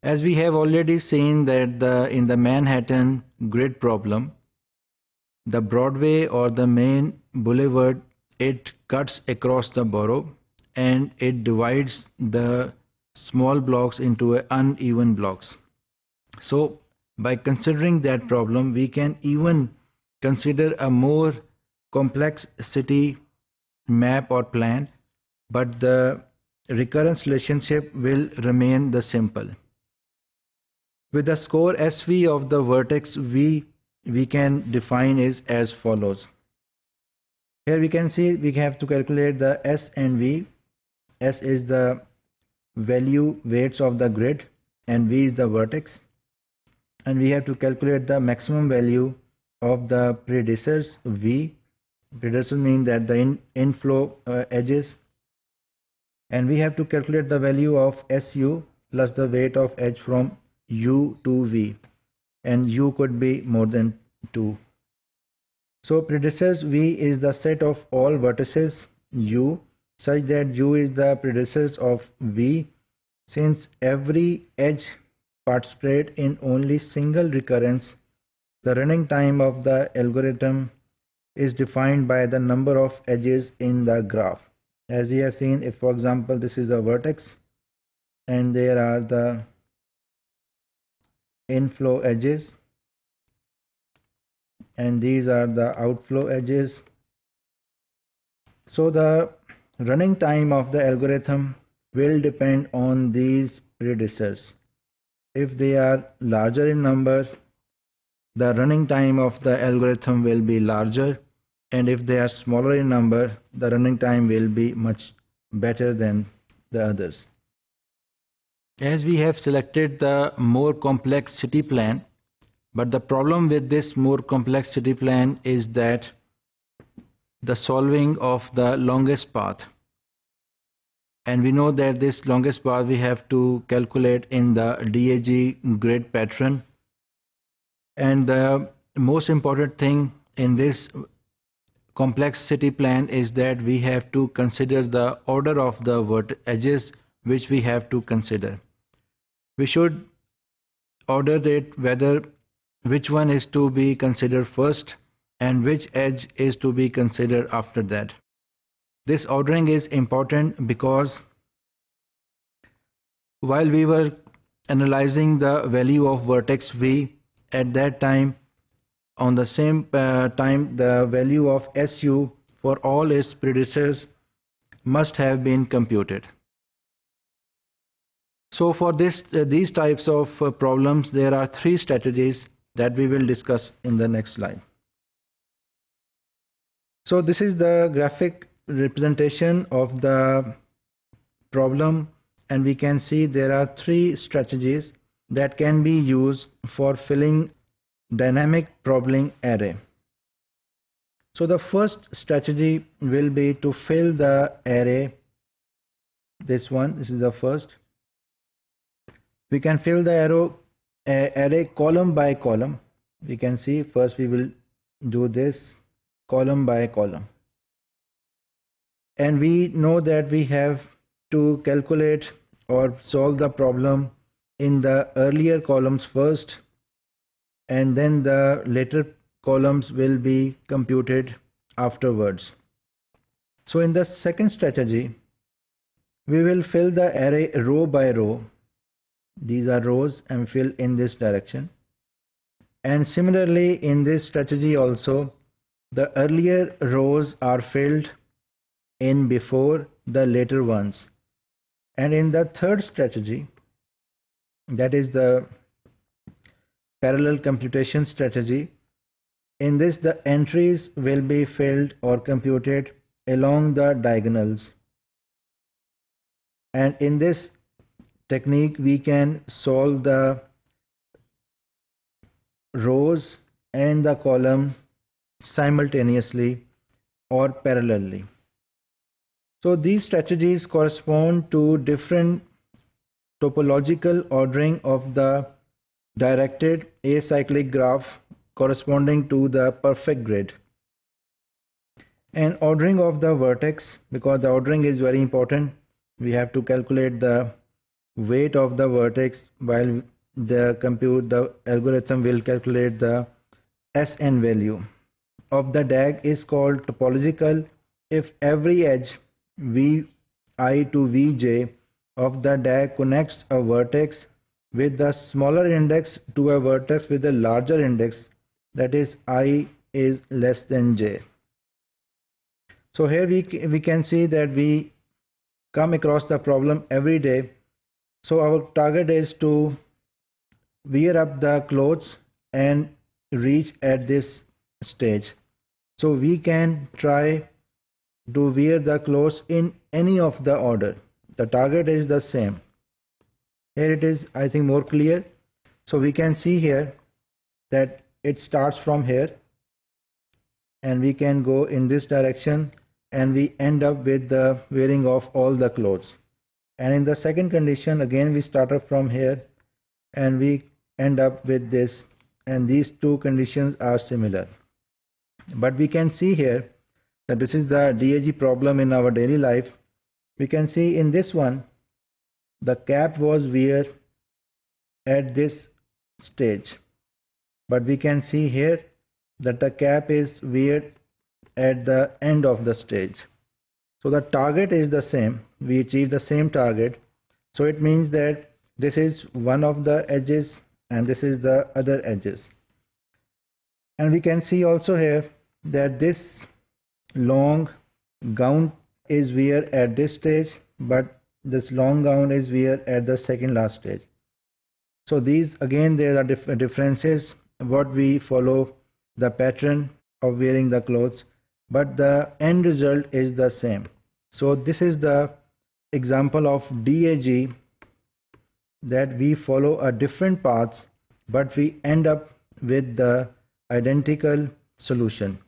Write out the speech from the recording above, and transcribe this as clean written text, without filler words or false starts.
As we have already seen that in the Manhattan grid problem, the Broadway or the main boulevard, it cuts across the borough and it divides the small blocks into uneven blocks. So by considering that problem, we can even consider a more complex city map or plan, but the recurrence relationship will remain the simple. With the score SV of the vertex V, we can define is as follows. Here we can see we have to calculate the S and V. S is the value weights of the grid and V is the vertex. And we have to calculate the maximum value of the predecessors V. Predecessors mean that the inflow edges. And we have to calculate the value of SU plus the weight of edge from U to V, and U could be more than 2. So predecessors V is the set of all vertices U such that U is the predecessors of V. Since every edge participates in only single recurrence, the running time of the algorithm is defined by the number of edges in the graph. As we have seen, if for example this is a vertex and there are the inflow edges and these are the outflow edges, so the running time of the algorithm will depend on these predecessors. If they are larger in number, the running time of the algorithm will be larger, and if they are smaller in number, the running time will be much better than the others. As we have selected the more complex city plan, but the problem with this more complex city plan is that the solving of the longest path. And we know that this longest path we have to calculate in the DAG grid pattern. And the most important thing in this complex city plan is that we have to consider the order of the edges which we have to consider. We should order it whether which one is to be considered first and which edge is to be considered after that. This ordering is important because while we were analyzing the value of vertex V, at that time on the same time the value of SU for all its predecessors must have been computed. So for these types of problems, there are 3 strategies that we will discuss in the next slide. So this is the graphic representation of the problem, and we can see there are 3 strategies that can be used for filling dynamic problem array. So the first strategy will be to fill the array. This is the first. We can fill the array column by column. We can see first we will do this column by column. And we know that we have to calculate or solve the problem in the earlier columns first, and then the later columns will be computed afterwards. So in the second strategy, we will fill the array row by row. These are rows and fill in this direction. And similarly in this strategy also, the earlier rows are filled in before the later ones. And in the third strategy, that is the parallel computation strategy, in this the entries will be filled or computed along the diagonals. And in this technique we can solve the rows and the columns simultaneously or parallelly. So these strategies correspond to different topological ordering of the directed acyclic graph corresponding to the perfect grid. And ordering of the vertex, because the ordering is very important, we have to calculate the weight of the vertex, while the algorithm will calculate the SN value of the DAG is called topological if every edge Vi to Vj of the DAG connects a vertex with the smaller index to a vertex with a larger index, that is I is less than j. So here we can see that we come across the problem every day. So our target is to wear up the clothes and reach at this stage. So we can try to wear the clothes in any of the order. The target is the same. Here it is, I think, more clear. So we can see here that it starts from here and we can go in this direction and we end up with the wearing of all the clothes. And in the second condition, again we start up from here and we end up with this, and these two conditions are similar. But we can see here that this is the DAG problem in our daily life. We can see in this one the cap was wear at this stage, but we can see here that the cap is wear at the end of the stage. So the target is the same, we achieve the same target. So it means that this is one of the edges and this is the other edges. And we can see also here that this long gown is wear at this stage, but this long gown is wear at the second last stage. So these, again, there are differences what we follow the pattern of wearing the clothes, but the end result is the same. So this is the example of DAG, that we follow a different paths but we end up with the identical solution.